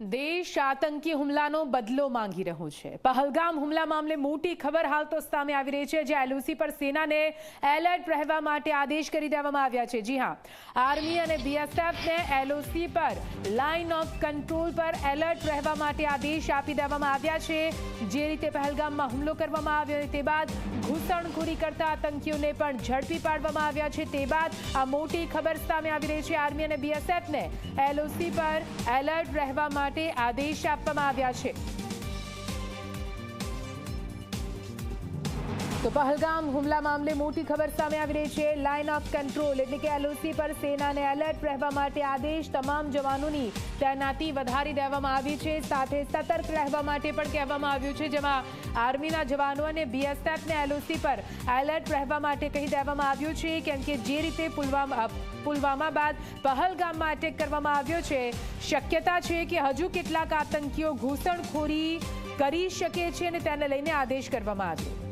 દેશ આતંકી હુમલાનો બદલો માંગી રહ્યો છે। પહલગામ હુમલા મામલે મોટી ખબર હાલ તો સામે આવી રહી છે, જે એલઓસી પર સેનાને એલર્ટ રહેવા માટે આદેશ કરી દેવામાં આવ્યા છે। જી હા, આર્મી અને બીએસએફને એલઓસી પર લાઇન ઓફ કંટ્રોલ પર એલર્ટ રહેવા માટે આદેશ આપી દેવામાં આવ્યા છે। જે રીતે પહલગામમાં હુમલો કરવામાં આવ્યો તે બાદ ઘૂસણખોરી કરતા આતંકીઓને પણ ઝડપી પાડવામાં આવ્યા છે। તે બાદ આ મોટી ખબર સામે આવી રહી છે। આર્મી અને બીએસએફને એલઓસી પર એલર્ટ રહેવા માટે આદેશ આપવામાં આવ્યા છે। તો પહલગામ હુમલા મામલે મોટી ખબર સામે આવી રહી છે। લાઇન ઓફ કંટ્રોલ એટલે કે એલઓસી પર સેનાને એલર્ટ રહેવા માટે આદેશ, તમામ જવાનોની તૈનાતી વધારી દેવામાં આવી છે। સાથે સતર્ક રહેવા માટે પણ કહેવામાં આવ્યું છે, જેમાં આર્મીના જવાનો અને બીએસએફને એલઓસી પર એલર્ટ રહેવા માટે કહી દેવામાં આવ્યું છે, કેમ કે જે રીતે પુલવામા બાદ પહલગામમાં અટેક કરવામાં આવ્યો છે, શક્યતા છે કે હજુ કેટલાક આતંકીઓ ઘૂસણખોરી કરી શકે છે અને તેને લઈને આદેશ કરવામાં આવ્યો।